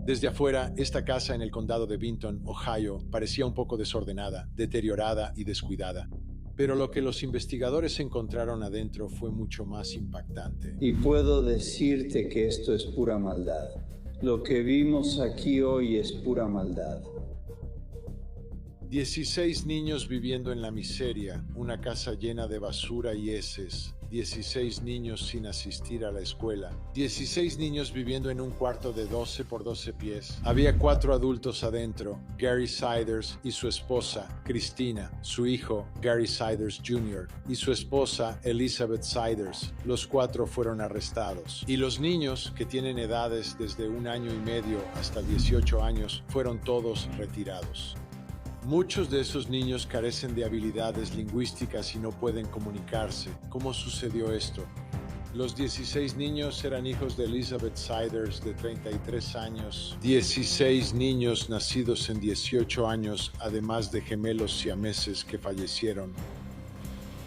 Desde afuera, esta casa en el condado de Vinton, Ohio, parecía un poco desordenada, deteriorada y descuidada. Pero lo que los investigadores encontraron adentro fue mucho más impactante. Y puedo decirte que esto es pura maldad. Lo que vimos aquí hoy es pura maldad. 16 niños viviendo en la miseria, una casa llena de basura y heces, 16 niños sin asistir a la escuela, 16 niños viviendo en un cuarto de 12 por 12 pies. Había 4 adultos adentro, Gary Siders y su esposa, Christina, su hijo, Gary Siders Jr., y su esposa, Elizabeth Siders. Los 4 fueron arrestados. Y los niños, que tienen edades desde 1 año y medio hasta 18 años, fueron todos retirados. Muchos de esos niños carecen de habilidades lingüísticas y no pueden comunicarse. ¿Cómo sucedió esto? Los 16 niños eran hijos de Elizabeth Siders, de 33 años, 16 niños nacidos en 18 años, además de gemelos siameses que fallecieron.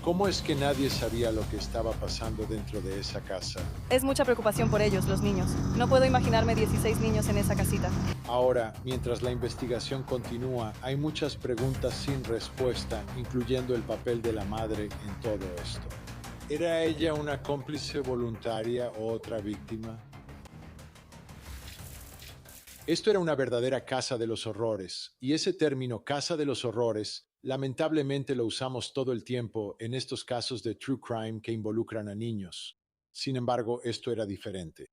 ¿Cómo es que nadie sabía lo que estaba pasando dentro de esa casa? Es mucha preocupación por ellos, los niños. No puedo imaginarme 16 niños en esa casita. Ahora, mientras la investigación continúa, hay muchas preguntas sin respuesta, incluyendo el papel de la madre en todo esto. ¿Era ella una cómplice voluntaria o otra víctima? Esto era una verdadera casa de los horrores, y ese término casa de los horrores, lamentablemente lo usamos todo el tiempo en estos casos de true crime que involucran a niños. Sin embargo, esto era diferente.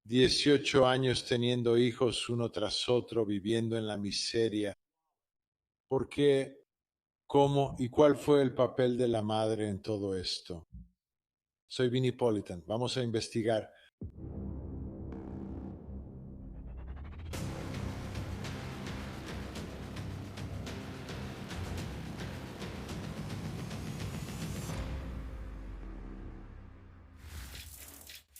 18 años teniendo hijos uno tras otro, viviendo en la miseria. ¿Por qué? ¿Cómo? ¿Y cuál fue el papel de la madre en todo esto? Soy Vinnie Politan. Vamos a investigar.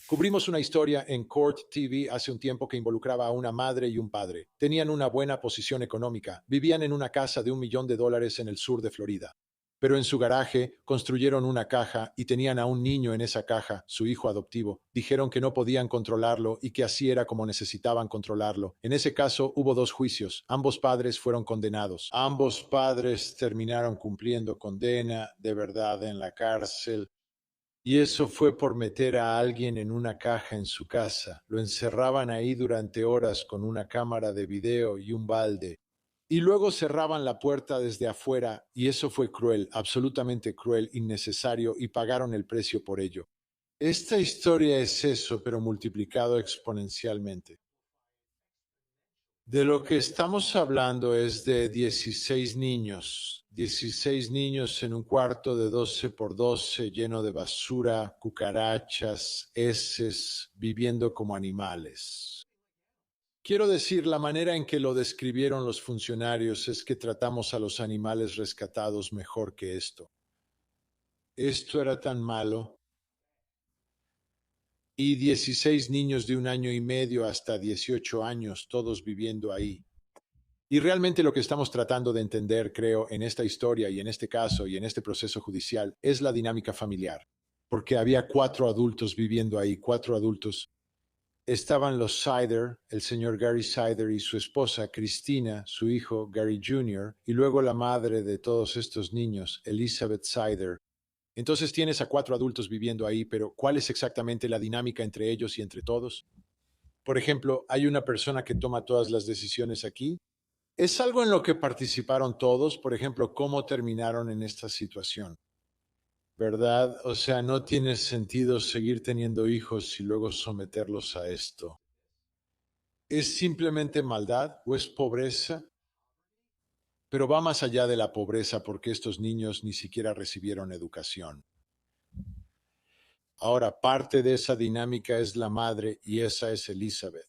Cubrimos una historia en Court TV hace un tiempo que involucraba a una madre y un padre. Tenían una buena posición económica. Vivían en una casa de $1 millón en el sur de Florida. Pero en su garaje construyeron una caja y tenían a un niño en esa caja, su hijo adoptivo. Dijeron que no podían controlarlo y que así era como necesitaban controlarlo. En ese caso hubo 2 juicios. Ambos padres fueron condenados. Ambos padres terminaron cumpliendo condena de verdad en la cárcel. Y eso fue por meter a alguien en una caja en su casa. Lo encerraban ahí durante horas con una cámara de video y un balde. Y luego cerraban la puerta desde afuera, y eso fue cruel, absolutamente cruel, innecesario, y pagaron el precio por ello. Esta historia es eso, pero multiplicado exponencialmente. De lo que estamos hablando es de 16 niños en un cuarto de 12 por 12 lleno de basura, cucarachas, heces, viviendo como animales. Quiero decir, la manera en que lo describieron los funcionarios es que tratamos a los animales rescatados mejor que esto. Esto era tan malo. Y 16 niños de 1 año y medio hasta 18 años, todos viviendo ahí. Y realmente lo que estamos tratando de entender, creo, en esta historia y en este caso y en este proceso judicial, es la dinámica familiar. Porque había 4 adultos viviendo ahí, 4 adultos. Estaban los Sider, el señor Gary Sider y su esposa Christina, su hijo Gary Jr., y luego la madre de todos estos niños, Elizabeth Sider. Entonces tienes a 4 adultos viviendo ahí, pero ¿cuál es exactamente la dinámica entre ellos y entre todos? Por ejemplo, ¿hay una persona que toma todas las decisiones aquí? ¿Es algo en lo que participaron todos? Por ejemplo, ¿cómo terminaron en esta situación? ¿Verdad? O sea, no tiene sentido seguir teniendo hijos y luego someterlos a esto. ¿Es simplemente maldad o es pobreza? Pero va más allá de la pobreza porque estos niños ni siquiera recibieron educación. Ahora, parte de esa dinámica es la madre y esa es Elizabeth.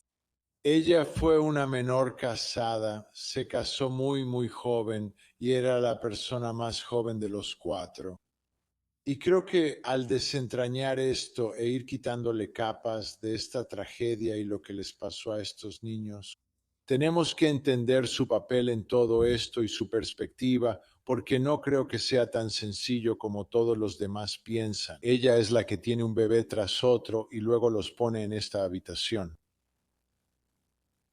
Ella fue una menor casada, se casó muy joven y era la persona más joven de los 4. Y creo que al desentrañar esto e ir quitándole capas de esta tragedia y lo que les pasó a estos niños, tenemos que entender su papel en todo esto y su perspectiva, porque no creo que sea tan sencillo como todos los demás piensan. Ella es la que tiene un bebé tras otro y luego los pone en esta habitación.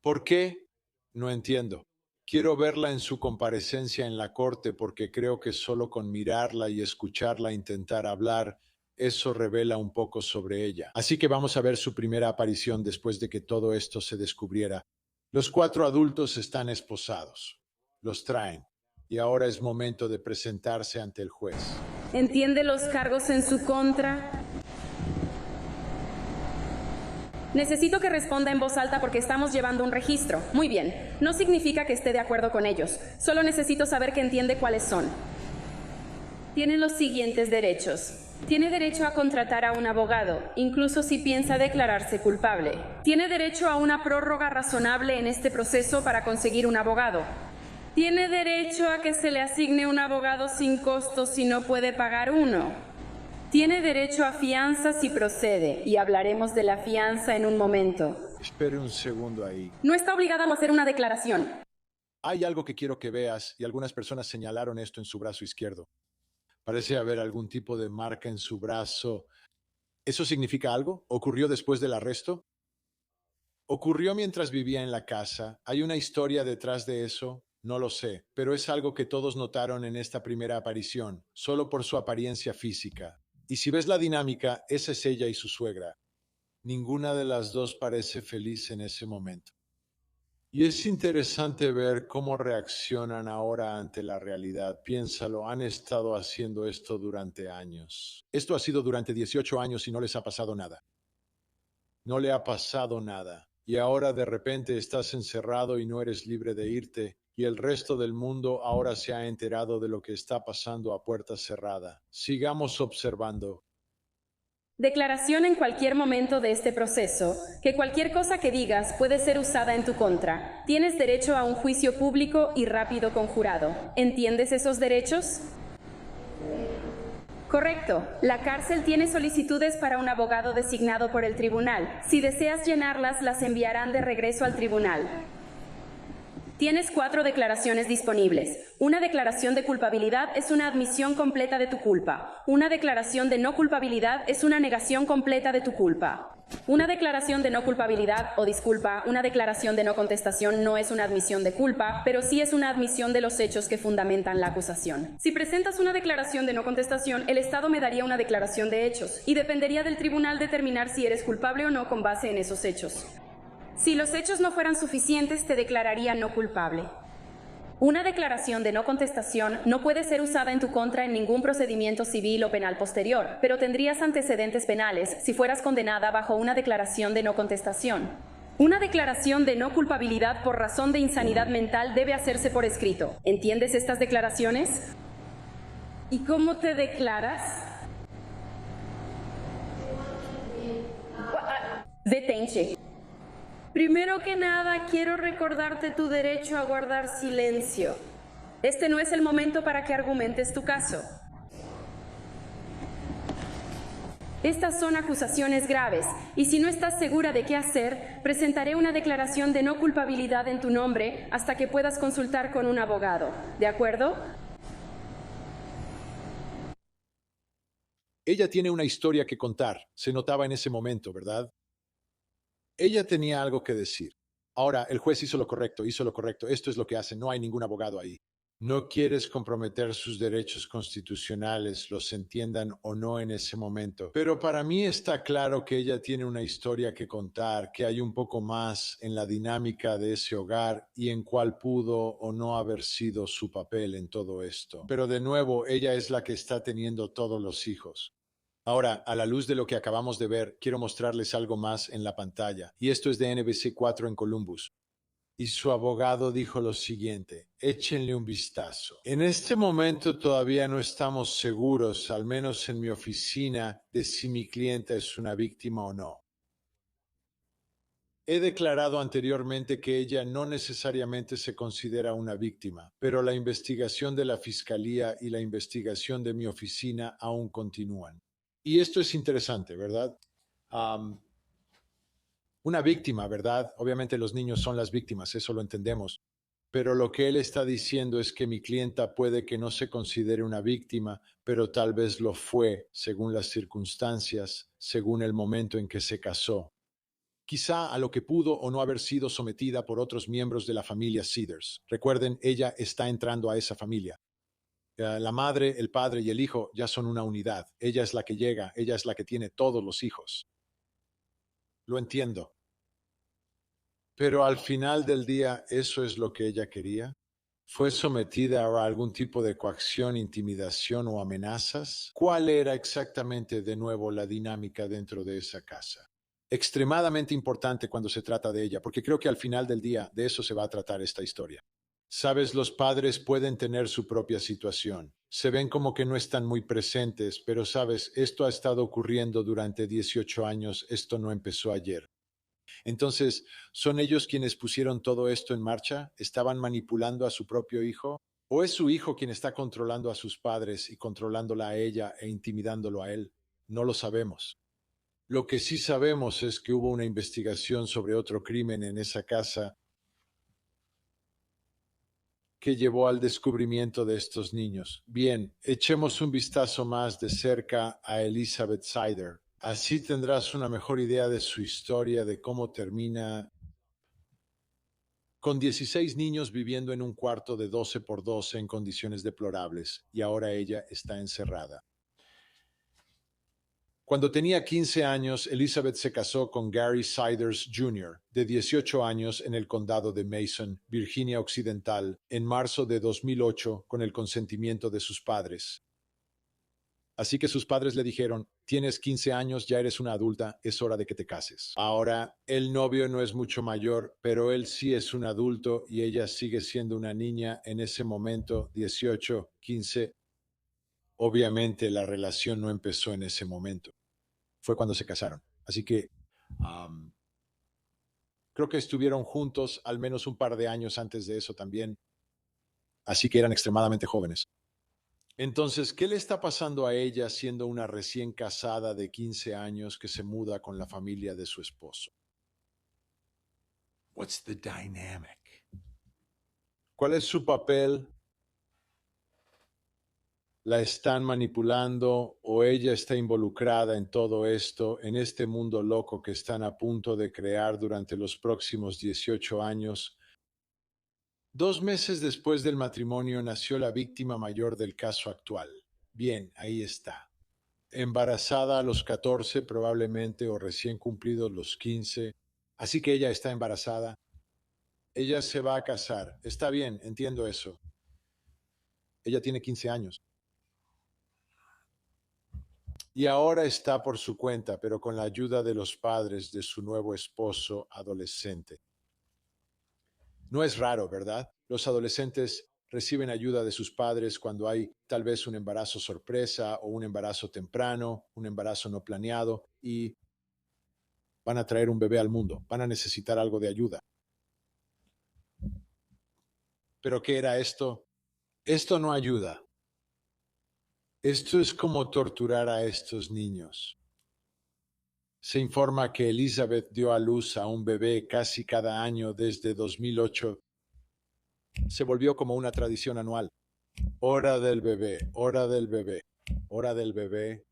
¿Por qué? No entiendo. Quiero verla en su comparecencia en la corte porque creo que solo con mirarla y escucharla intentar hablar, eso revela un poco sobre ella. Así que vamos a ver su primera aparición después de que todo esto se descubriera. Los 4 adultos están esposados. Los traen. Y ahora es momento de presentarse ante el juez. ¿Entiende los cargos en su contra? Necesito que responda en voz alta porque estamos llevando un registro. Muy bien. No significa que esté de acuerdo con ellos. Solo necesito saber que entiende cuáles son. Tiene los siguientes derechos. Tiene derecho a contratar a un abogado, incluso si piensa declararse culpable. Tiene derecho a una prórroga razonable en este proceso para conseguir un abogado. Tiene derecho a que se le asigne un abogado sin costo si no puede pagar uno. Tiene derecho a fianza si procede, y hablaremos de la fianza en un momento. Espere un segundo ahí. No está obligada a hacer una declaración. Hay algo que quiero que veas, y algunas personas señalaron esto en su brazo izquierdo. Parece haber algún tipo de marca en su brazo. ¿Eso significa algo? ¿Ocurrió después del arresto? ¿Ocurrió mientras vivía en la casa? ¿Hay una historia detrás de eso? No lo sé, pero es algo que todos notaron en esta primera aparición, solo por su apariencia física. Y si ves la dinámica, esa es ella y su suegra. Ninguna de las dos parece feliz en ese momento. Y es interesante ver cómo reaccionan ahora ante la realidad. Piénsalo, han estado haciendo esto durante años. Esto ha sido durante 18 años y no les ha pasado nada. No le ha pasado nada. Y ahora de repente estás encerrado y no eres libre de irte. Y el resto del mundo ahora se ha enterado de lo que está pasando a puerta cerrada. Sigamos observando. Declaración en cualquier momento de este proceso, que cualquier cosa que digas puede ser usada en tu contra. Tienes derecho a un juicio público y rápido con jurado. ¿Entiendes esos derechos? Correcto. La cárcel tiene solicitudes para un abogado designado por el tribunal. Si deseas llenarlas, las enviarán de regreso al tribunal. Tienes 4 declaraciones disponibles. Una declaración de culpabilidad es una admisión completa de tu culpa. Una declaración de no culpabilidad es una negación completa de tu culpa. Una declaración de no culpabilidad, o disculpa, una declaración de no contestación no es una admisión de culpa, pero sí es una admisión de los hechos que fundamentan la acusación. Si presentas una declaración de no contestación, el Estado me daría una declaración de hechos, y dependería del tribunal determinar si eres culpable o no con base en esos hechos. Si los hechos no fueran suficientes, te declararía no culpable. Una declaración de no contestación no puede ser usada en tu contra en ningún procedimiento civil o penal posterior, pero tendrías antecedentes penales si fueras condenada bajo una declaración de no contestación. Una declaración de no culpabilidad por razón de insanidad mental debe hacerse por escrito. ¿Entiendes estas declaraciones? ¿Y cómo te declaras? Detente. Primero que nada, quiero recordarte tu derecho a guardar silencio. Este no es el momento para que argumentes tu caso. Estas son acusaciones graves, y si no estás segura de qué hacer, presentaré una declaración de no culpabilidad en tu nombre hasta que puedas consultar con un abogado. ¿De acuerdo? Ella tiene una historia que contar. Se notaba en ese momento, ¿verdad? Ella tenía algo que decir. Ahora, el juez hizo lo correcto, hizo lo correcto. Esto es lo que hace. No hay ningún abogado ahí. No quieres comprometer sus derechos constitucionales, los entiendan o no en ese momento. Pero para mí está claro que ella tiene una historia que contar, que hay un poco más en la dinámica de ese hogar y en cuál pudo o no haber sido su papel en todo esto. Pero de nuevo, ella es la que está teniendo todos los hijos. Ahora, a la luz de lo que acabamos de ver, quiero mostrarles algo más en la pantalla, y esto es de NBC4 en Columbus. Y su abogado dijo lo siguiente: échenle un vistazo. En este momento todavía no estamos seguros, al menos en mi oficina, de si mi clienta es una víctima o no. He declarado anteriormente que ella no necesariamente se considera una víctima, pero la investigación de la Fiscalía y la investigación de mi oficina aún continúan. Y esto es interesante, ¿verdad? Una víctima, ¿verdad? Obviamente los niños son las víctimas, eso lo entendemos. Pero lo que él está diciendo es que mi clienta puede que no se considere una víctima, pero tal vez lo fue, según las circunstancias, según el momento en que se casó. quizá a lo que pudo o no haber sido sometida por otros miembros de la familia Cedars. Recuerden, ella está entrando a esa familia. La madre, el padre y el hijo ya son una unidad. Ella es la que llega, ella es la que tiene todos los hijos. Lo entiendo. Pero al final del día, ¿eso es lo que ella quería? ¿Fue sometida a algún tipo de coacción, intimidación o amenazas? ¿Cuál era exactamente de nuevo la dinámica dentro de esa casa? Extremadamente importante cuando se trata de ella, porque creo que al final del día de eso se va a tratar esta historia. Sabes, los padres pueden tener su propia situación. Se ven como que no están muy presentes, pero sabes, esto ha estado ocurriendo durante 18 años, esto no empezó ayer. Entonces, ¿son ellos quienes pusieron todo esto en marcha? ¿Estaban manipulando a su propio hijo? ¿O es su hijo quien está controlando a sus padres y controlándola a ella e intimidándolo a él? No lo sabemos. Lo que sí sabemos es que hubo una investigación sobre otro crimen en esa casa que llevó al descubrimiento de estos niños. Bien, echemos un vistazo más de cerca a Elizabeth Sider. Así tendrás una mejor idea de su historia, de cómo termina con 16 niños viviendo en un cuarto de 12 por 12 en condiciones deplorables, y ahora ella está encerrada. Cuando tenía 15 años, Elizabeth se casó con Gary Siders Jr., de 18 años, en el condado de Mason, Virginia Occidental, en marzo de 2008, con el consentimiento de sus padres. Así que sus padres le dijeron: tienes 15 años, ya eres una adulta, es hora de que te cases. Ahora, el novio no es mucho mayor, pero él sí es un adulto y ella sigue siendo una niña en ese momento, 18, 15. Obviamente la relación no empezó en ese momento. Fue cuando se casaron. Así que creo que estuvieron juntos al menos un par de años antes de eso también. Así que eran extremadamente jóvenes. Entonces, ¿qué le está pasando a ella siendo una recién casada de 15 años que se muda con la familia de su esposo? What's the dynamic? ¿Cuál es su papel? ¿La están manipulando o ella está involucrada en todo esto, en este mundo loco que están a punto de crear durante los próximos 18 años? 2 meses después del matrimonio nació la víctima mayor del caso actual. Bien, ahí está. Embarazada a los 14 probablemente, o recién cumplidos los 15. Así que ella está embarazada. Ella se va a casar. Está bien, entiendo eso. Ella tiene 15 años. Y ahora está por su cuenta, pero con la ayuda de los padres de su nuevo esposo adolescente. No es raro, ¿verdad? Los adolescentes reciben ayuda de sus padres cuando hay tal vez un embarazo sorpresa o un embarazo temprano, un embarazo no planeado, y van a traer un bebé al mundo, van a necesitar algo de ayuda. ¿Pero qué era esto? Esto no ayuda. Esto es como torturar a estos niños. Se informa que Elizabeth dio a luz a un bebé casi cada año desde 2008. Se volvió como una tradición anual. Hora del bebé, hora del bebé, hora del bebé.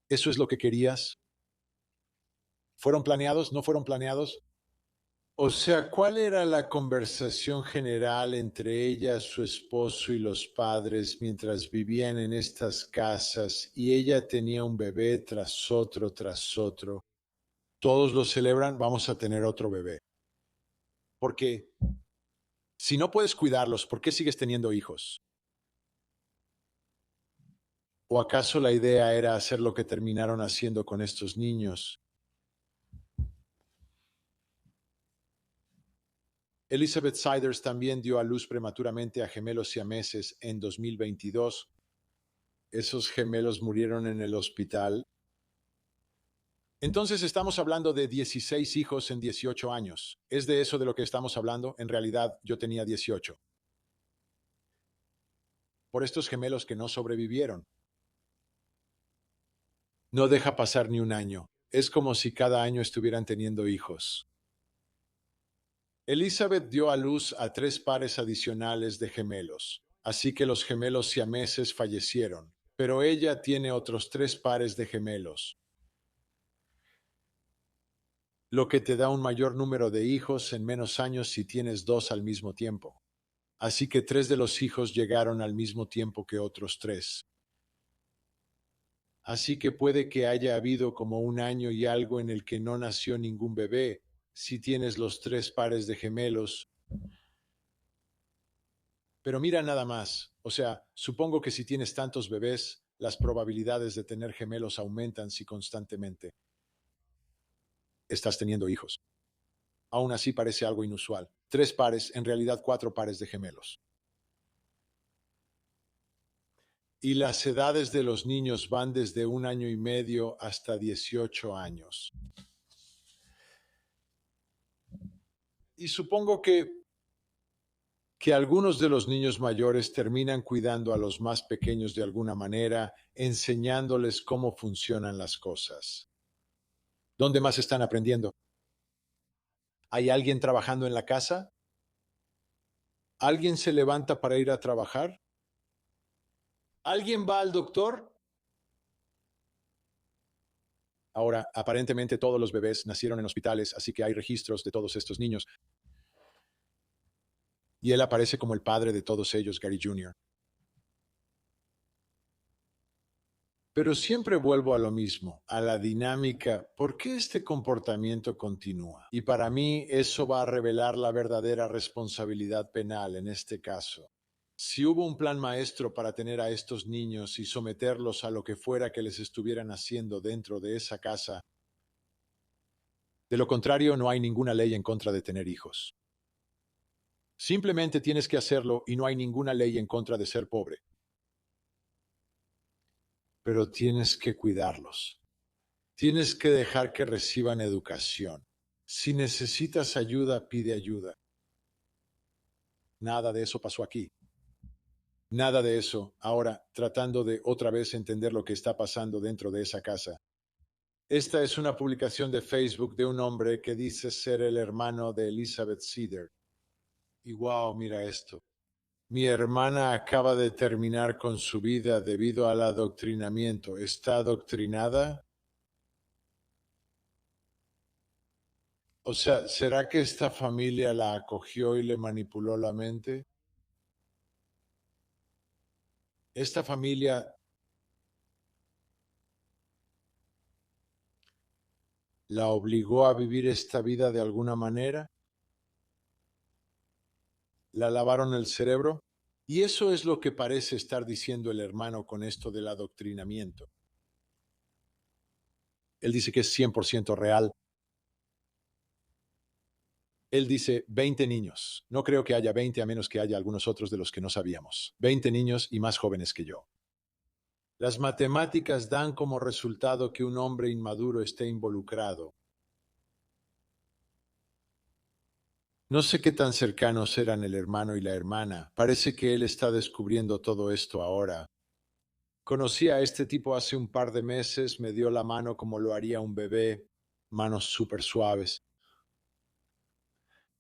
¿Eso es lo que querías? ¿Fueron planeados? ¿No fueron planeados? O sea, ¿cuál era la conversación general entre ella, su esposo y los padres mientras vivían en estas casas y ella tenía un bebé tras otro, tras otro? Todos lo celebran, vamos a tener otro bebé. Porque si no puedes cuidarlos, ¿por qué sigues teniendo hijos? ¿O acaso la idea era hacer lo que terminaron haciendo con estos niños? Elizabeth Siders también dio a luz prematuramente a gemelos siameses en 2022. Esos gemelos murieron en el hospital. Entonces estamos hablando de 16 hijos en 18 años. ¿Es de eso de lo que estamos hablando? En realidad, yo tenía 18. Por estos gemelos que no sobrevivieron. No deja pasar ni un año. Es como si cada año estuvieran teniendo hijos. Elizabeth dio a luz a 3 pares adicionales de gemelos, así que los gemelos siameses fallecieron, pero ella tiene otros 3 pares de gemelos. lo que te da un mayor número de hijos en menos años si tienes dos al mismo tiempo. Así que 3 de los hijos llegaron al mismo tiempo que otros 3. Así que puede que haya habido como un año y algo en el que no nació ningún bebé, si tienes los 3 pares de gemelos. Pero mira nada más, o sea, supongo que si tienes tantos bebés, las probabilidades de tener gemelos aumentan si constantemente estás teniendo hijos. Aún así parece algo inusual. 3 pares, en realidad 4 pares de gemelos. Y las edades de los niños van desde 1 año y medio hasta 18 años. Y supongo que algunos de los niños mayores terminan cuidando a los más pequeños de alguna manera, enseñándoles cómo funcionan las cosas. ¿Dónde más están aprendiendo? ¿Hay alguien trabajando en la casa? ¿Alguien se levanta para ir a trabajar? ¿Alguien va al doctor? Ahora, aparentemente todos los bebés nacieron en hospitales, así que hay registros de todos estos niños. Y él aparece como el padre de todos ellos, Gary Jr. Pero siempre vuelvo a lo mismo, a la dinámica. ¿Por qué este comportamiento continúa? Y para mí eso va a revelar la verdadera responsabilidad penal en este caso. Si hubo un plan maestro para tener a estos niños y someterlos a lo que fuera que les estuvieran haciendo dentro de esa casa, de lo contrario no hay ninguna ley en contra de tener hijos. Simplemente tienes que hacerlo y no hay ninguna ley en contra de ser pobre. Pero tienes que cuidarlos. Tienes que dejar que reciban educación. Si necesitas ayuda, pide ayuda. Nada de eso pasó aquí. Nada de eso. Ahora, tratando de otra vez entender lo que está pasando dentro de esa casa. Esta es una publicación de Facebook de un hombre que dice ser el hermano de Elizabeth Cedar. Y wow, mira esto. Mi hermana acaba de terminar con su vida debido al adoctrinamiento. ¿Está adoctrinada? O sea, ¿será que esta familia la acogió y le manipuló la mente? Esta familia la obligó a vivir esta vida de alguna manera. ¿La lavaron el cerebro? Y eso es lo que parece estar diciendo el hermano con esto del adoctrinamiento. Él dice que es 100% real. Él dice 20 niños. No creo que haya 20 a menos que haya algunos otros de los que no sabíamos. 20 niños y más jóvenes que yo. Las matemáticas dan como resultado que un hombre inmaduro esté involucrado. No sé qué tan cercanos eran el hermano y la hermana. Parece que él está descubriendo todo esto ahora. Conocí a este tipo hace un par de meses, me dio la mano como lo haría un bebé, manos súper suaves.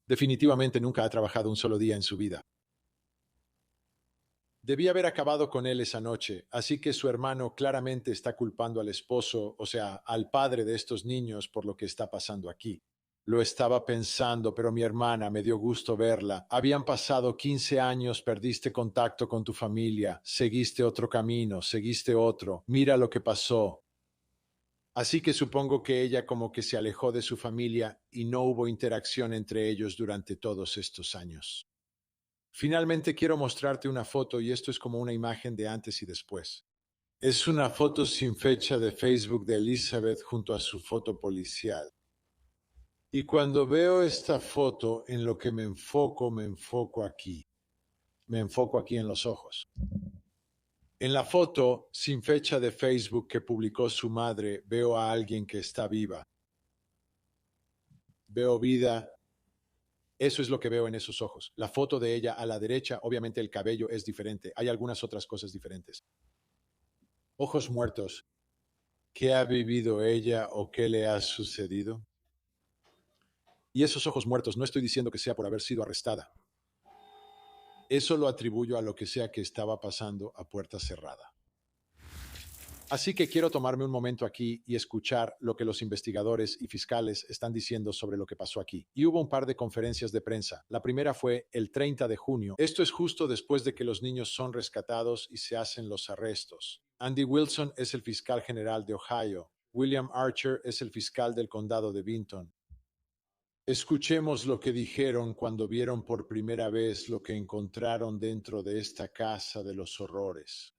Definitivamente nunca ha trabajado un solo día en su vida. Debí haber acabado con él esa noche, así que su hermano claramente está culpando al esposo, o sea, al padre de estos niños por lo que está pasando aquí. Lo estaba pensando, pero mi hermana, me dio gusto verla. Habían pasado 15 años, perdiste contacto con tu familia, seguiste otro camino, seguiste otro. Mira lo que pasó. Así que supongo que ella como que se alejó de su familia y no hubo interacción entre ellos durante todos estos años. Finalmente quiero mostrarte una foto y esto es como una imagen de antes y después. Es una foto sin fecha de Facebook de Elizabeth junto a su foto policial. Y cuando veo esta foto, en lo que me enfoco aquí. Me enfoco aquí en los ojos. En la foto, sin fecha de Facebook que publicó su madre, veo a alguien que está viva. Veo vida. Eso es lo que veo en esos ojos. La foto de ella a la derecha, obviamente el cabello es diferente. Hay algunas otras cosas diferentes. Ojos muertos. ¿Qué ha vivido ella o qué le ha sucedido? Y esos ojos muertos, no estoy diciendo que sea por haber sido arrestada. Eso lo atribuyo a lo que sea que estaba pasando a puerta cerrada. Así que quiero tomarme un momento aquí y escuchar lo que los investigadores y fiscales están diciendo sobre lo que pasó aquí. Y hubo un par de conferencias de prensa. La primera fue el 30 de junio. Esto es justo después de que los niños son rescatados y se hacen los arrestos. Andy Wilson es el fiscal general de Ohio. William Archer es el fiscal del condado de Vinton. Escuchemos lo que dijeron cuando vieron por primera vez lo que encontraron dentro de esta casa de los horrores.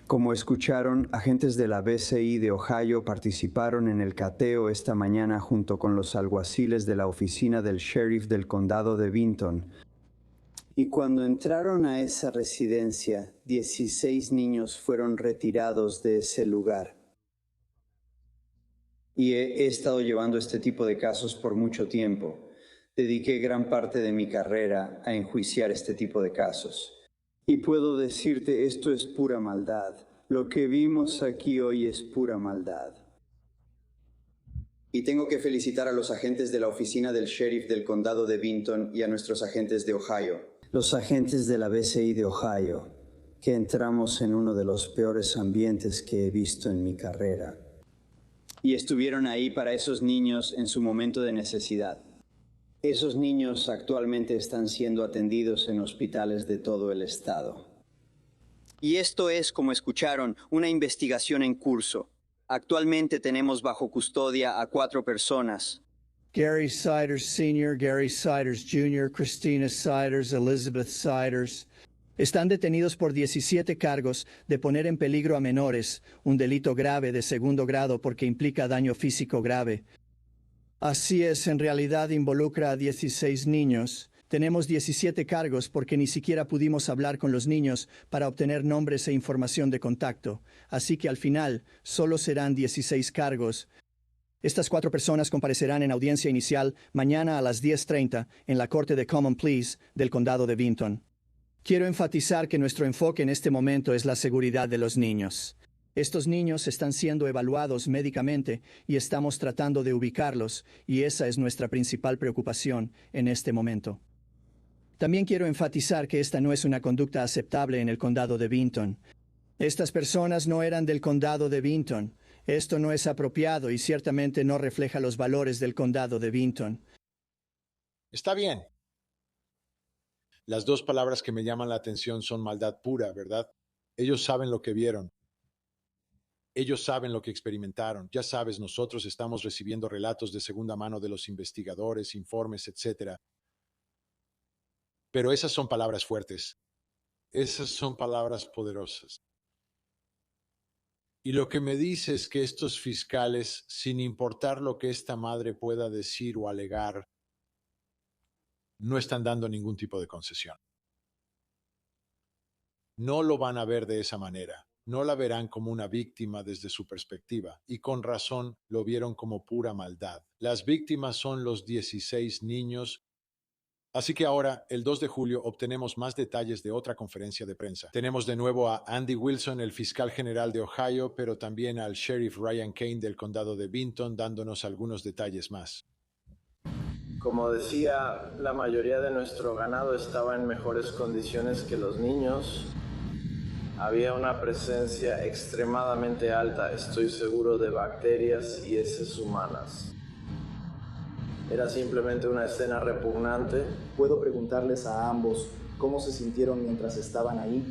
Como escucharon, agentes de la BCI de Ohio participaron en el cateo esta mañana junto con los alguaciles de la oficina del sheriff del condado de Vinton. Y cuando entraron a esa residencia, 16 niños fueron retirados de ese lugar. Y he estado llevando este tipo de casos por mucho tiempo. Dediqué gran parte de mi carrera a enjuiciar este tipo de casos. Y puedo decirte, esto es pura maldad. Lo que vimos aquí hoy es pura maldad. Y tengo que felicitar a los agentes de la oficina del sheriff del condado de Vinton y a nuestros agentes de Ohio. Los agentes de la BCI de Ohio, que entramos en uno de los peores ambientes que he visto en mi carrera. Y estuvieron ahí para esos niños en su momento de necesidad. Esos niños actualmente están siendo atendidos en hospitales de todo el estado. Y esto es, como escucharon, una investigación en curso. Actualmente tenemos bajo custodia a 4 personas. Gary Siders Sr., Gary Siders Jr., Christina Siders, Elizabeth Siders. Están detenidos por 17 cargos de poner en peligro a menores, un delito grave de segundo grado porque implica daño físico grave. Así es, en realidad involucra a 16 niños. Tenemos 17 cargos porque ni siquiera pudimos hablar con los niños para obtener nombres e información de contacto. Así que al final, solo serán 16 cargos. Estas 4 personas comparecerán en audiencia inicial mañana a las 10:30 en la Corte de Common Pleas del Condado de Vinton. Quiero enfatizar que nuestro enfoque en este momento es la seguridad de los niños. Estos niños están siendo evaluados médicamente y estamos tratando de ubicarlos, y esa es nuestra principal preocupación en este momento. También quiero enfatizar que esta no es una conducta aceptable en el condado de Vinton. Estas personas no eran del condado de Vinton. Esto no es apropiado y ciertamente no refleja los valores del condado de Vinton. Está bien. Las 2 palabras que me llaman la atención son maldad pura, ¿verdad? Ellos saben lo que vieron. Ellos saben lo que experimentaron. Ya sabes, nosotros estamos recibiendo relatos de segunda mano de los investigadores, informes, etc. Pero esas son palabras fuertes. Esas son palabras poderosas. Y lo que me dice es que estos fiscales, sin importar lo que esta madre pueda decir o alegar, no están dando ningún tipo de concesión. No lo van a ver de esa manera. No la verán como una víctima desde su perspectiva, y con razón lo vieron como pura maldad. Las víctimas son los 16 niños. Así que ahora, el 2 de julio, obtenemos más detalles de otra conferencia de prensa. Tenemos de nuevo a Andy Wilson, el fiscal general de Ohio, pero también al sheriff Ryan Kane del condado de Vinton, dándonos algunos detalles más. Como decía, la mayoría de nuestro ganado estaba en mejores condiciones que los niños. Había una presencia extremadamente alta, estoy seguro, de bacterias y heces humanas. Era simplemente una escena repugnante. Puedo preguntarles a ambos cómo se sintieron mientras estaban ahí.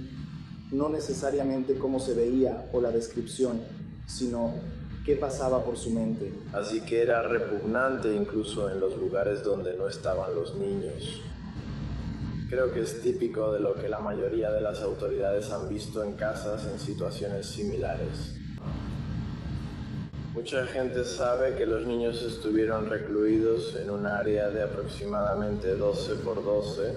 No necesariamente cómo se veía o la descripción, sino qué pasaba por su mente. Así que era repugnante incluso en los lugares donde no estaban los niños. Creo que es típico de lo que la mayoría de las autoridades han visto en casas en situaciones similares. Mucha gente sabe que los niños estuvieron recluidos en un área de aproximadamente 12 por 12.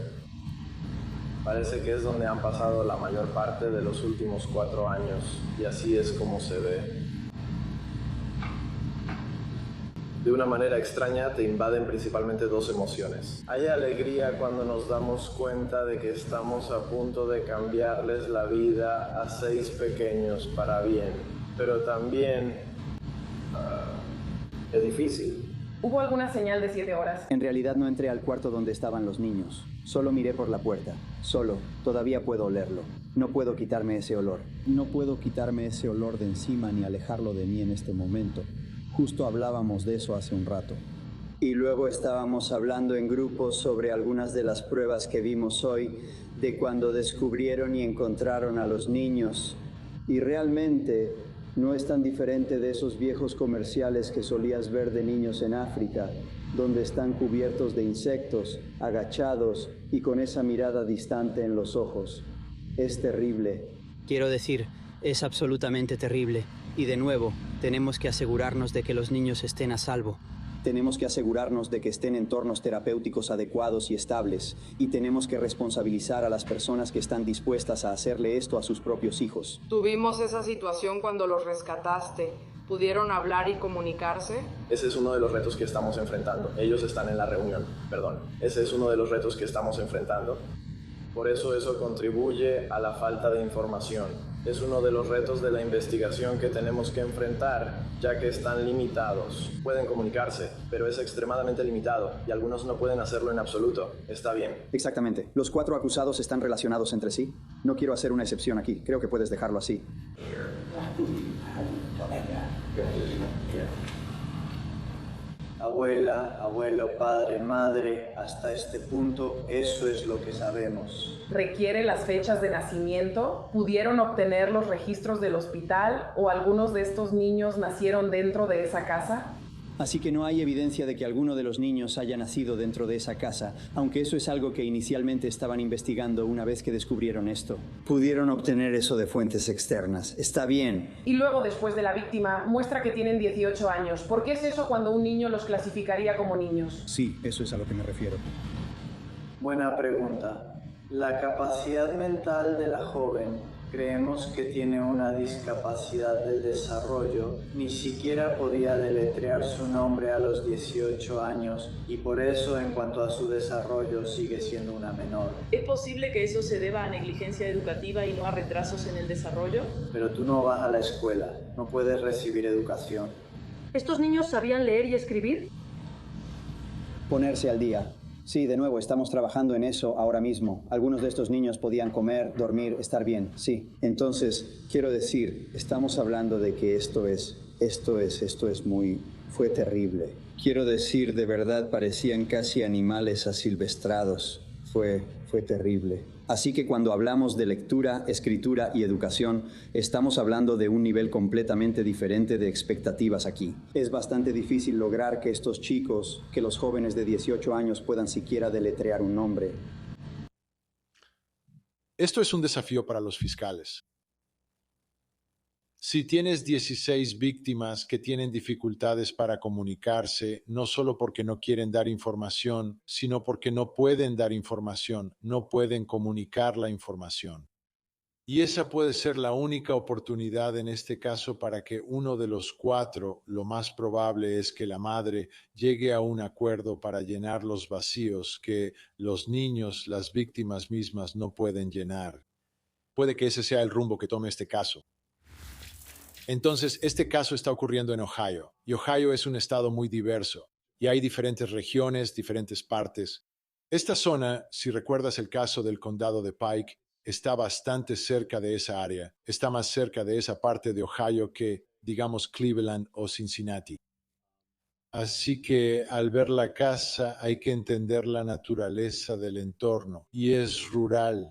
Parece que es donde han pasado la mayor parte de los últimos 4 años, y así es como se ve. De una manera extraña te invaden principalmente 2 emociones. Hay alegría cuando nos damos cuenta de que estamos a punto de cambiarles la vida a 6 pequeños para bien, pero también es difícil. ¿Hubo alguna señal de 7 horas? En realidad no entré al cuarto donde estaban los niños. Solo miré por la puerta. Solo. Todavía puedo olerlo. No puedo quitarme ese olor. No puedo quitarme ese olor de encima ni alejarlo de mí en este momento. Justo hablábamos de eso hace un rato. Y luego estábamos hablando en grupo sobre algunas de las pruebas que vimos hoy de cuando descubrieron y encontraron a los niños. Y realmente no es tan diferente de esos viejos comerciales que solías ver de niños en África, donde están cubiertos de insectos, agachados y con esa mirada distante en los ojos. Es terrible. Quiero decir, es absolutamente terrible. Y de nuevo, tenemos que asegurarnos de que los niños estén a salvo. Tenemos que asegurarnos de que estén en entornos terapéuticos adecuados y estables, y tenemos que responsabilizar a las personas que están dispuestas a hacerle esto a sus propios hijos. Tuvimos esa situación cuando los rescataste. ¿Pudieron hablar y comunicarse? Ese es uno de los retos que estamos enfrentando. Ellos están en la reunión, perdón. Ese es uno de los retos que estamos enfrentando. Por eso contribuye a la falta de información. Es uno de los retos de la investigación que tenemos que enfrentar, ya que están limitados. Pueden comunicarse, pero es extremadamente limitado y algunos no pueden hacerlo en absoluto. Está bien. Exactamente. Los 4 acusados están relacionados entre sí. No quiero hacer una excepción aquí. Creo que puedes dejarlo así. Abuela, abuelo, padre, madre, hasta este punto eso es lo que sabemos. ¿Requiere las fechas de nacimiento? ¿Pudieron obtener los registros del hospital o algunos de estos niños nacieron dentro de esa casa? Así que no hay evidencia de que alguno de los niños haya nacido dentro de esa casa, aunque eso es algo que inicialmente estaban investigando una vez que descubrieron esto. Pudieron obtener eso de fuentes externas. Está bien. Y luego, después de la víctima, muestra que tienen 18 años. ¿Por qué es eso cuando un niño los clasificaría como niños? Sí, eso es a lo que me refiero. Buena pregunta. La capacidad mental de la joven, creemos que tiene una discapacidad del desarrollo. Ni siquiera podía deletrear su nombre a los 18 años y por eso, en cuanto a su desarrollo, sigue siendo una menor. ¿Es posible que eso se deba a negligencia educativa y no a retrasos en el desarrollo? Pero tú no vas a la escuela, no puedes recibir educación. ¿Estos niños sabían leer y escribir? Ponerse al día. Sí, de nuevo, estamos trabajando en eso ahora mismo. Algunos de estos niños podían comer, dormir, estar bien, sí. Entonces, quiero decir, estamos hablando de que fue terrible. Quiero decir, de verdad parecían casi animales asilvestrados. Fue terrible. Así que cuando hablamos de lectura, escritura y educación, estamos hablando de un nivel completamente diferente de expectativas aquí. Es bastante difícil lograr que estos chicos, que los jóvenes de 18 años puedan siquiera deletrear un nombre. Esto es un desafío para los fiscales. Si tienes 16 víctimas que tienen dificultades para comunicarse, no solo porque no quieren dar información, sino porque no pueden dar información, no pueden comunicar la información. Y esa puede ser la única oportunidad en este caso para que uno de los 4, lo más probable es que la madre llegue a un acuerdo para llenar los vacíos que los niños, las víctimas mismas, no pueden llenar. Puede que ese sea el rumbo que tome este caso. Entonces, este caso está ocurriendo en Ohio, y Ohio es un estado muy diverso, y hay diferentes regiones, diferentes partes. Esta zona, si recuerdas el caso del condado de Pike, está bastante cerca de esa área, está más cerca de esa parte de Ohio que, digamos, Cleveland o Cincinnati. Así que al ver la casa hay que entender la naturaleza del entorno, y es rural.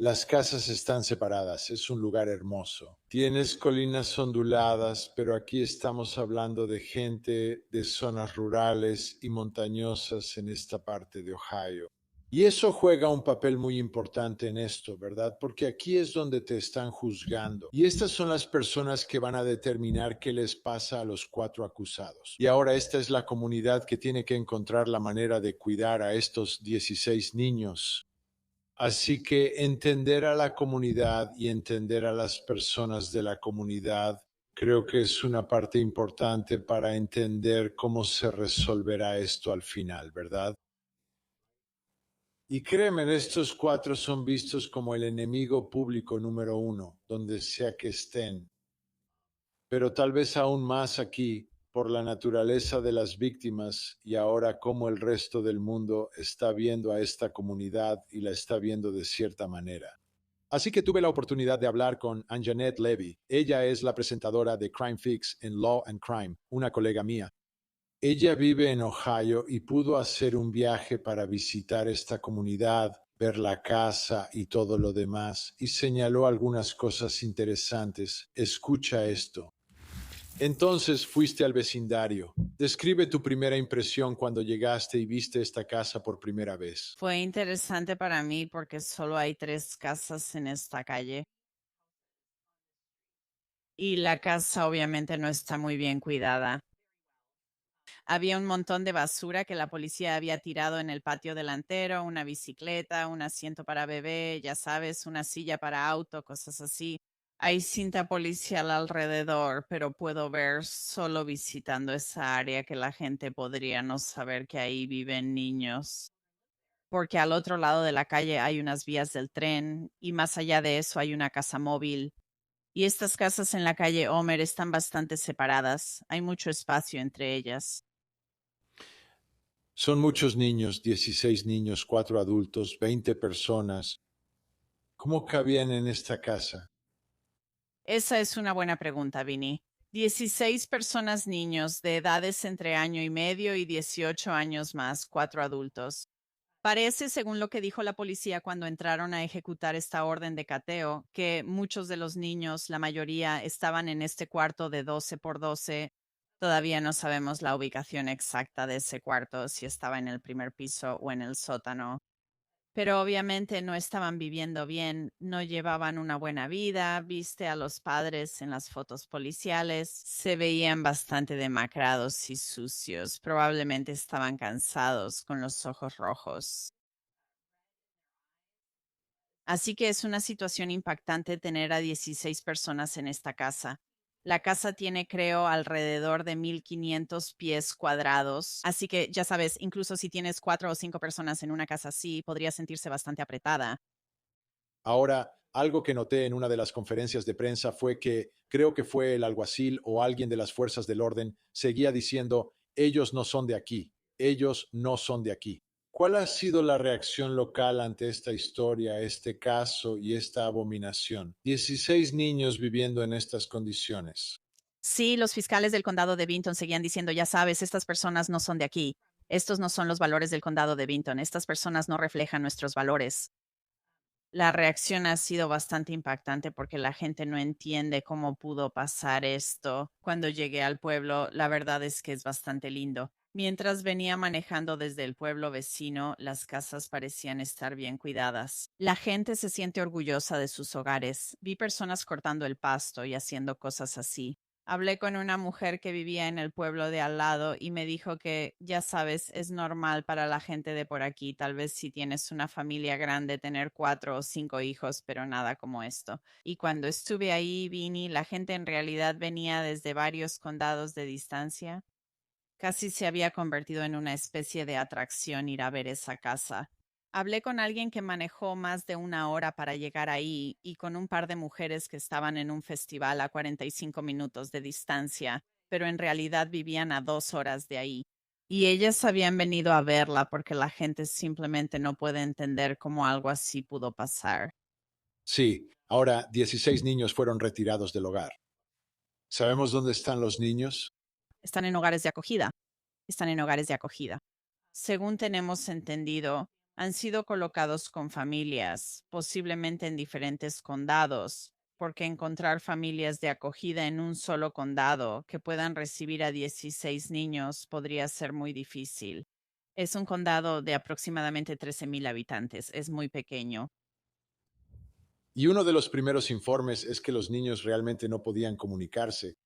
Las casas están separadas, es un lugar hermoso. Tienes colinas onduladas, pero aquí estamos hablando de gente de zonas rurales y montañosas en esta parte de Ohio. Y eso juega un papel muy importante en esto, ¿verdad? Porque aquí es donde te están juzgando. Y estas son las personas que van a determinar qué les pasa a los 4 acusados. Y ahora esta es la comunidad que tiene que encontrar la manera de cuidar a estos 16 niños. Así que entender a la comunidad y entender a las personas de la comunidad creo que es una parte importante para entender cómo se resolverá esto al final, ¿verdad? Y créeme, estos 4 son vistos como el enemigo público número 1, donde sea que estén. Pero tal vez aún más aquí, por la naturaleza de las víctimas y ahora cómo el resto del mundo está viendo a esta comunidad y la está viendo de cierta manera. Así que tuve la oportunidad de hablar con Anjanette Levy. Ella es la presentadora de Crime Fix en Law and Crime, una colega mía. Ella vive en Ohio y pudo hacer un viaje para visitar esta comunidad, ver la casa y todo lo demás, y señaló algunas cosas interesantes. Escucha esto. Entonces fuiste al vecindario. Describe tu primera impresión cuando llegaste y viste esta casa por primera vez. Fue interesante para mí porque solo hay 3 casas en esta calle. Y la casa obviamente no está muy bien cuidada. Había un montón de basura que la policía había tirado en el patio delantero, una bicicleta, un asiento para bebé, ya sabes, una silla para auto, cosas así. Hay cinta policial alrededor, pero puedo ver solo visitando esa área que la gente podría no saber que ahí viven niños. Porque al otro lado de la calle hay unas vías del tren y más allá de eso hay una casa móvil. Y estas casas en la calle Homer están bastante separadas. Hay mucho espacio entre ellas. Son muchos niños, 16 niños, 4 adultos, 20 personas. ¿Cómo cabían en esta casa? Esa es una buena pregunta, Vinny. 16 personas niños de edades entre año y medio y 18 años más, 4 adultos. Parece, según lo que dijo la policía cuando entraron a ejecutar esta orden de cateo, que muchos de los niños, la mayoría, estaban en este cuarto de 12 por 12. Todavía no sabemos la ubicación exacta de ese cuarto, si estaba en el primer piso o en el sótano. Pero obviamente no estaban viviendo bien, no llevaban una buena vida, viste a los padres en las fotos policiales, se veían bastante demacrados y sucios, probablemente estaban cansados, con los ojos rojos. Así que es una situación impactante tener a 16 personas en esta casa. La casa tiene, creo, alrededor de 1,500 pies cuadrados. Así que, ya sabes, incluso si tienes 4 o 5 personas en una casa así, podría sentirse bastante apretada. Ahora, algo que noté en una de las conferencias de prensa fue que creo que fue el alguacil o alguien de las fuerzas del orden seguía diciendo, ellos no son de aquí, ellos no son de aquí. ¿Cuál ha sido la reacción local ante esta historia, este caso y esta abominación? 16 niños viviendo en estas condiciones. Sí, los fiscales del condado de Vinton seguían diciendo, ya sabes, estas personas no son de aquí. Estos no son los valores del condado de Vinton. Estas personas no reflejan nuestros valores. La reacción ha sido bastante impactante porque la gente no entiende cómo pudo pasar esto. Cuando llegué al pueblo, la verdad es que es bastante lindo. Mientras venía manejando desde el pueblo vecino, las casas parecían estar bien cuidadas. La gente se siente orgullosa de sus hogares. Vi personas cortando el pasto y haciendo cosas así. Hablé con una mujer que vivía en el pueblo de al lado y me dijo que, ya sabes, es normal para la gente de por aquí, tal vez si tienes una familia grande, tener 4 o 5 hijos, pero nada como esto. Y cuando estuve ahí, Vinny, la gente en realidad venía desde varios condados de distancia. Casi se había convertido en una especie de atracción ir a ver esa casa. Hablé con alguien que manejó más de 1 hora para llegar ahí y con un par de mujeres que estaban en un festival a 45 minutos de distancia, pero en realidad vivían a 2 horas de ahí. Y ellas habían venido a verla porque la gente simplemente no puede entender cómo algo así pudo pasar. Sí, ahora 16 niños fueron retirados del hogar. ¿Sabemos dónde están los niños? Están en hogares de acogida. Están en hogares de acogida. Según tenemos entendido, han sido colocados con familias, posiblemente en diferentes condados, porque encontrar familias de acogida en un solo condado que puedan recibir a 16 niños podría ser muy difícil. Es un condado de aproximadamente 13,000 habitantes, es muy pequeño. Y uno de los primeros informes es que los niños realmente no podían comunicarse.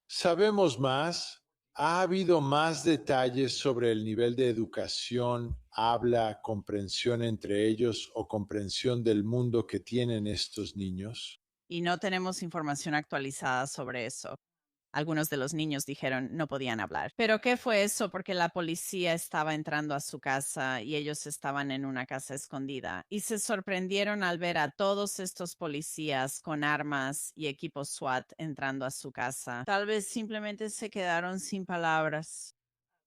¿Sabemos más? ¿Ha habido más detalles sobre el nivel de educación, habla, comprensión entre ellos o comprensión del mundo que tienen estos niños? Y no tenemos información actualizada sobre eso. Algunos de los niños dijeron no podían hablar. ¿Pero qué fue eso? Porque la policía estaba entrando a su casa y ellos estaban en una casa escondida. Y se sorprendieron al ver a todos estos policías con armas y equipos SWAT entrando a su casa. Tal vez simplemente se quedaron sin palabras.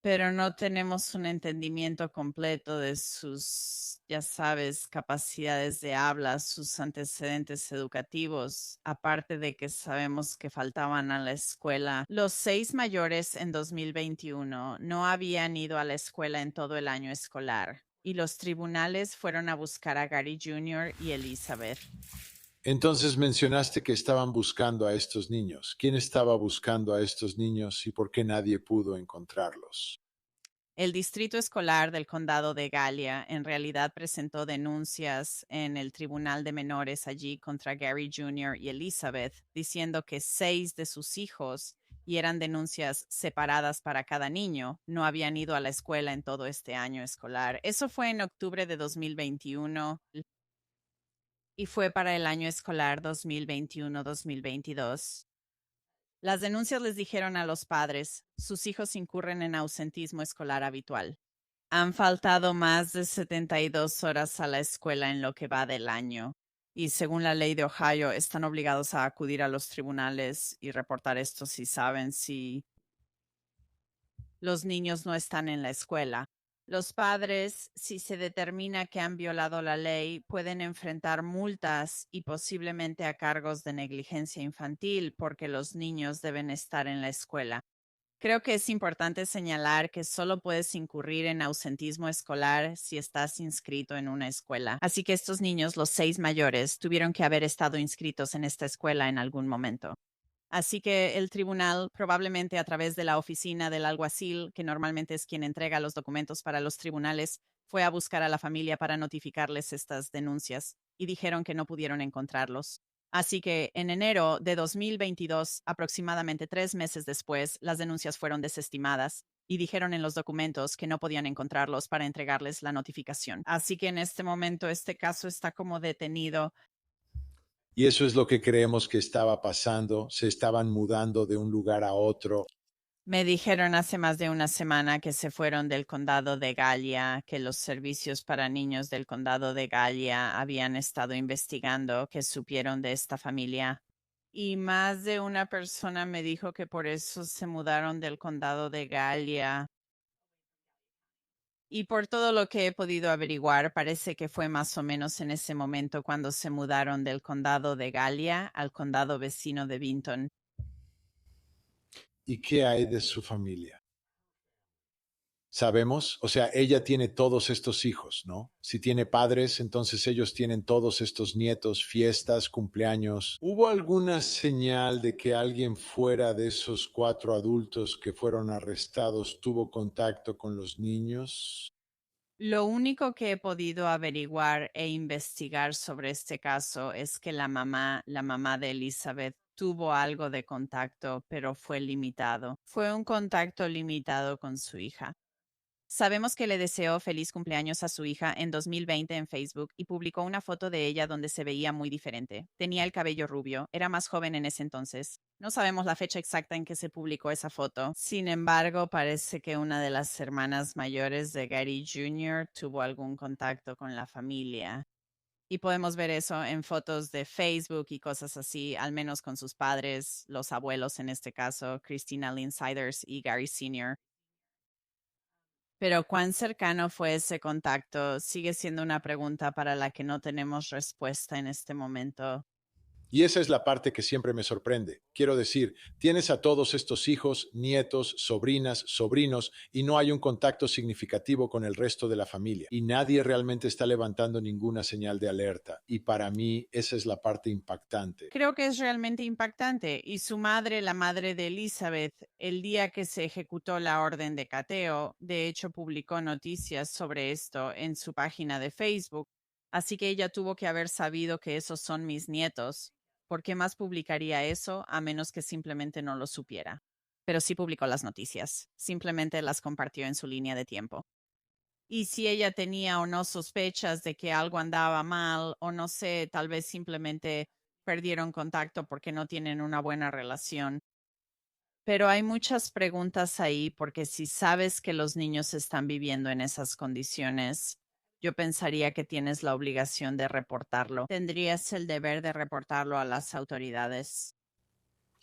Pero no tenemos un entendimiento completo de sus, ya sabes, capacidades de habla, sus antecedentes educativos, aparte de que sabemos que faltaban a la escuela. Los 6 mayores en 2021 no habían ido a la escuela en todo el año escolar, y los tribunales fueron a buscar a Gary Jr. y Elizabeth. Entonces mencionaste que estaban buscando a estos niños. ¿Quién estaba buscando a estos niños y por qué nadie pudo encontrarlos? El distrito escolar del condado de Gallia en realidad presentó denuncias en el tribunal de menores allí contra Gary Jr. y Elizabeth, diciendo que 6 de sus hijos, y eran denuncias separadas para cada niño, no habían ido a la escuela en todo este año escolar. Eso fue en octubre de 2021 y fue para el año escolar 2021-2022. Las denuncias les dijeron a los padres, sus hijos incurren en ausentismo escolar habitual. Han faltado más de 72 horas a la escuela en lo que va del año. Y según la ley de Ohio, están obligados a acudir a los tribunales y reportar esto si saben si los niños no están en la escuela. Los padres, si se determina que han violado la ley, pueden enfrentar multas y posiblemente a cargos de negligencia infantil porque los niños deben estar en la escuela. Creo que es importante señalar que solo puedes incurrir en ausentismo escolar si estás inscrito en una escuela. Así que estos niños, los 6 mayores, tuvieron que haber estado inscritos en esta escuela en algún momento. Así que el tribunal, probablemente a través de la oficina del alguacil, que normalmente es quien entrega los documentos para los tribunales, fue a buscar a la familia para notificarles estas denuncias y dijeron que no pudieron encontrarlos. Así que en enero de 2022, aproximadamente 3 meses después, las denuncias fueron desestimadas y dijeron en los documentos que no podían encontrarlos para entregarles la notificación. Así que en este momento este caso está como detenido. Y eso es lo que creemos que estaba pasando. Se estaban mudando de un lugar a otro. Me dijeron hace más de una semana que se fueron del condado de Gallia, que los servicios para niños del condado de Gallia habían estado investigando, que supieron de esta familia. Y más de una persona me dijo que por eso se mudaron del condado de Gallia. Y por todo lo que he podido averiguar, parece que fue más o menos en ese momento cuando se mudaron del condado de Gallia al condado vecino de Vinton. ¿Y qué hay de su familia? Sabemos, o sea, ella tiene todos estos hijos, ¿no? Si tiene padres, entonces ellos tienen todos estos nietos, fiestas, cumpleaños. ¿Hubo alguna señal de que alguien fuera de esos 4 adultos que fueron arrestados tuvo contacto con los niños? Lo único que he podido averiguar e investigar sobre este caso es que la mamá de Elizabeth, tuvo algo de contacto, pero fue limitado. Fue un contacto limitado con su hija. Sabemos que le deseó feliz cumpleaños a su hija en 2020 en Facebook y publicó una foto de ella donde se veía muy diferente. Tenía el cabello rubio, era más joven en ese entonces. No sabemos la fecha exacta en que se publicó esa foto. Sin embargo, parece que una de las hermanas mayores de Gary Jr. tuvo algún contacto con la familia. Y podemos ver eso en fotos de Facebook y cosas así, al menos con sus padres, los abuelos en este caso, Christina Lynn Siders y Gary Sr. Pero cuán cercano fue ese contacto sigue siendo una pregunta para la que no tenemos respuesta en este momento. Y esa es la parte que siempre me sorprende. Quiero decir, tienes a todos estos hijos, nietos, sobrinas, sobrinos, y no hay un contacto significativo con el resto de la familia. Y nadie realmente está levantando ninguna señal de alerta. Y para mí, esa es la parte impactante. Creo que es realmente impactante. Y su madre, la madre de Elizabeth, el día que se ejecutó la orden de cateo, de hecho publicó noticias sobre esto en su página de Facebook. Así que ella tuvo que haber sabido que esos son mis nietos. ¿Por qué más publicaría eso a menos que simplemente no lo supiera? Pero sí publicó las noticias, simplemente las compartió en su línea de tiempo. Y si ella tenía o no sospechas de que algo andaba mal, o no sé, tal vez simplemente perdieron contacto porque no tienen una buena relación. Pero hay muchas preguntas ahí porque si sabes que los niños están viviendo en esas condiciones, yo pensaría que tienes la obligación de reportarlo. Tendrías el deber de reportarlo a las autoridades.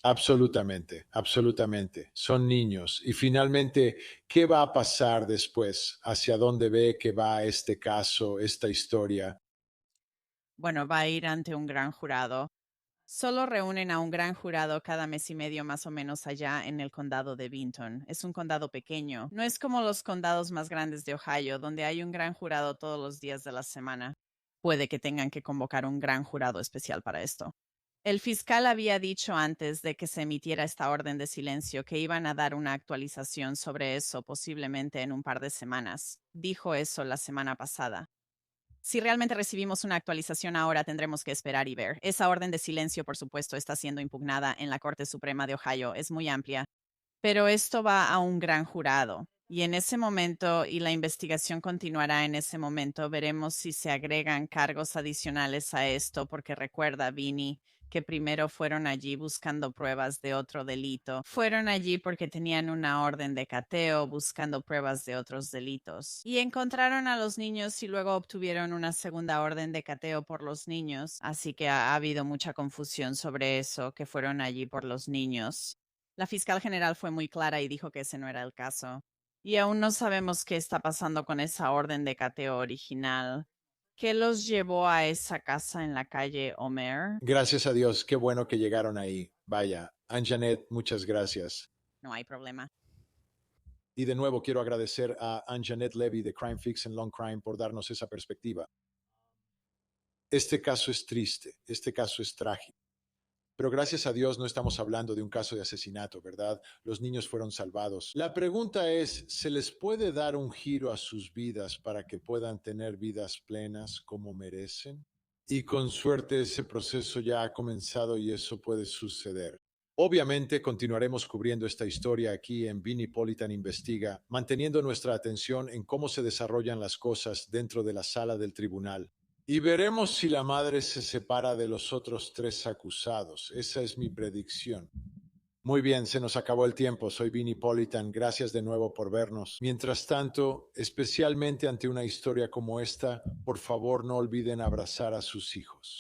Absolutamente, absolutamente. Son niños. Y finalmente, ¿qué va a pasar después? ¿Hacia dónde ve que va este caso, esta historia? Bueno, va a ir ante un gran jurado. Solo reúnen a un gran jurado cada mes y medio más o menos allá en el condado de Vinton. Es un condado pequeño. No es como los condados más grandes de Ohio, donde hay un gran jurado todos los días de la semana. Puede que tengan que convocar un gran jurado especial para esto. El fiscal había dicho antes de que se emitiera esta orden de silencio que iban a dar una actualización sobre eso posiblemente en un par de semanas. Dijo eso la semana pasada. Si realmente recibimos una actualización ahora, tendremos que esperar y ver. Esa orden de silencio, por supuesto, está siendo impugnada en la Corte Suprema de Ohio. Es muy amplia. Pero esto va a un gran jurado. Y en ese momento, y la investigación continuará en ese momento, veremos si se agregan cargos adicionales a esto, porque recuerda, Vinny, que primero fueron allí buscando pruebas de otro delito. Fueron allí porque tenían una orden de cateo buscando pruebas de otros delitos. Y encontraron a los niños y luego obtuvieron una segunda orden de cateo por los niños. Así que ha habido mucha confusión sobre eso, que fueron allí por los niños. La fiscal general fue muy clara y dijo que ese no era el caso. Y aún no sabemos qué está pasando con esa orden de cateo original. ¿Qué los llevó a esa casa en la calle Homer? Gracias a Dios, qué bueno que llegaron ahí. Vaya, Anjanet, muchas gracias. No hay problema. Y de nuevo quiero agradecer a Anjanet Levy de Crime Fix and Long Crime por darnos esa perspectiva. Este caso es triste, este caso es trágico. Pero gracias a Dios no estamos hablando de un caso de asesinato, ¿verdad? Los niños fueron salvados. La pregunta es, ¿se les puede dar un giro a sus vidas para que puedan tener vidas plenas como merecen? Y con suerte ese proceso ya ha comenzado y eso puede suceder. Obviamente continuaremos cubriendo esta historia aquí en Vinipolitan Investiga, manteniendo nuestra atención en cómo se desarrollan las cosas dentro de la sala del tribunal. Y veremos si la madre se separa de los otros 3 acusados. Esa es mi predicción. Muy bien, se nos acabó el tiempo. Soy Vinipolitan. Gracias de nuevo por vernos. Mientras tanto, especialmente ante una historia como esta, por favor no olviden abrazar a sus hijos.